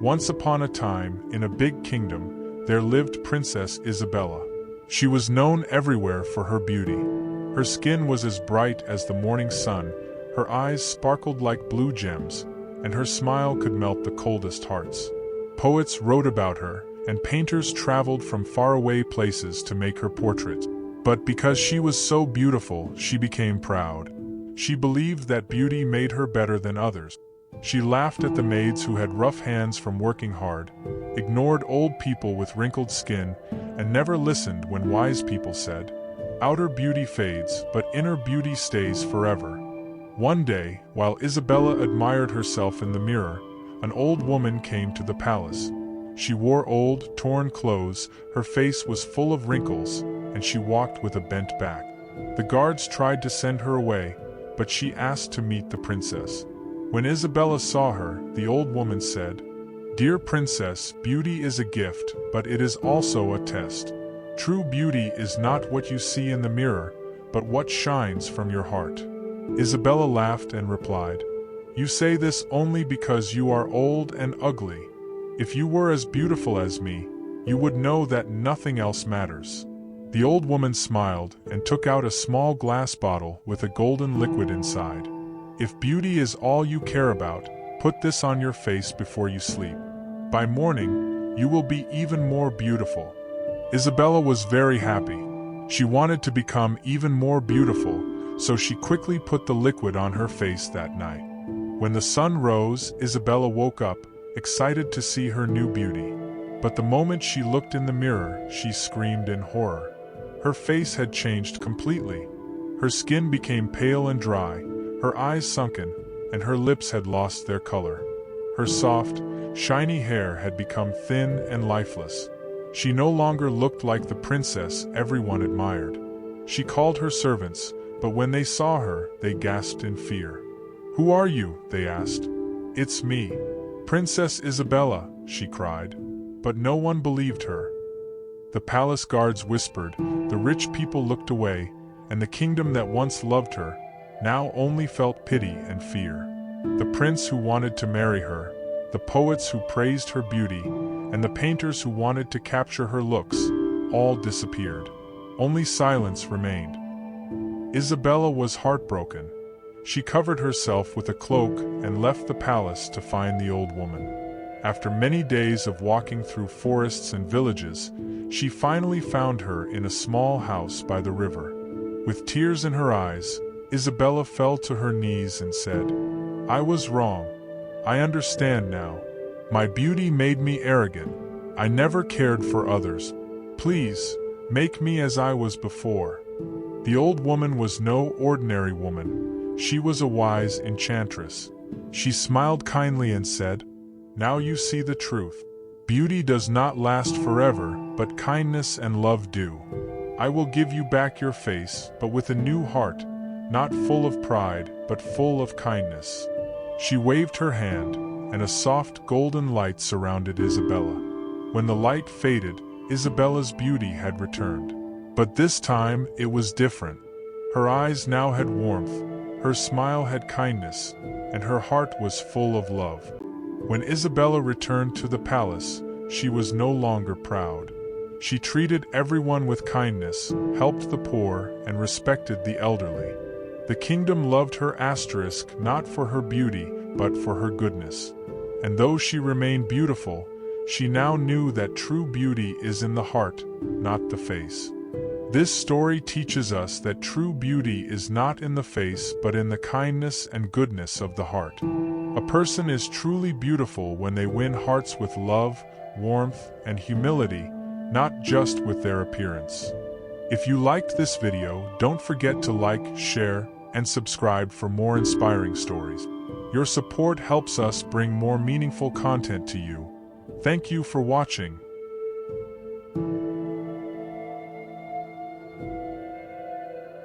Once upon a time, in a big kingdom, there lived Princess Isabella. She was known everywhere for her beauty. Her skin was as bright as the morning sun, her eyes sparkled like blue gems, and her smile could melt the coldest hearts. Poets wrote about her, and painters traveled from faraway places to make her portrait. But because she was so beautiful, she became proud. She believed that beauty made her better than others. She laughed at the maids who had rough hands from working hard, ignored old people with wrinkled skin, and never listened when wise people said, "Outer beauty fades, but inner beauty stays forever." One day, while Isabella admired herself in the mirror, an old woman came to the palace. She wore old, torn clothes, her face was full of wrinkles, and she walked with a bent back. The guards tried to send her away, but she asked to meet the princess. When Isabella saw her, the old woman said, "Dear princess, beauty is a gift, but it is also a test. True beauty is not what you see in the mirror, but what shines from your heart." Isabella laughed and replied, "You say this only because you are old and ugly. If you were as beautiful as me, you would know that nothing else matters." The old woman smiled and took out a small glass bottle with a golden liquid inside. "If beauty is all you care about, put this on your face before you sleep. By morning, you will be even more beautiful." Isabella was very happy. She wanted to become even more beautiful, so she quickly put the liquid on her face that night. When the sun rose, Isabella woke up, excited to see her new beauty. But the moment she looked in the mirror, she screamed in horror. Her face had changed completely. Her skin became pale and dry, her eyes sunken, and her lips had lost their color. Her soft, shiny hair had become thin and lifeless. She no longer looked like the princess everyone admired. She called her servants, but when they saw her, they gasped in fear. "Who are you?" they asked. "It's me, Princess Isabella," she cried. But no one believed her. The palace guards whispered, the rich people looked away, and the kingdom that once loved her, now only felt pity and fear. The prince who wanted to marry her, the poets who praised her beauty, and the painters who wanted to capture her looks, all disappeared. Only silence remained. Isabella was heartbroken. She covered herself with a cloak and left the palace to find the old woman. After many days of walking through forests and villages, she finally found her in a small house by the river. With tears in her eyes, Isabella fell to her knees and said, "I was wrong. I understand now. My beauty made me arrogant. I never cared for others. Please, make me as I was before." The old woman was no ordinary woman. She was a wise enchantress. She smiled kindly and said, "Now you see the truth. Beauty does not last forever, but kindness and love do. I will give you back your face, but with a new heart, not full of pride, but full of kindness." She waved her hand, and a soft golden light surrounded Isabella. When the light faded, Isabella's beauty had returned. But this time, it was different. Her eyes now had warmth, her smile had kindness, and her heart was full of love. When Isabella returned to the palace, she was no longer proud. She treated everyone with kindness, helped the poor, and respected the elderly. The kingdom loved her not for her beauty, but for her goodness. And though she remained beautiful, she now knew that true beauty is in the heart, not the face. This story teaches us that true beauty is not in the face but in the kindness and goodness of the heart. A person is truly beautiful when they win hearts with love, warmth, and humility, not just with their appearance. If you liked this video, don't forget to like, share, and subscribe for more inspiring stories. Your support helps us bring more meaningful content to you. Thank you for watching.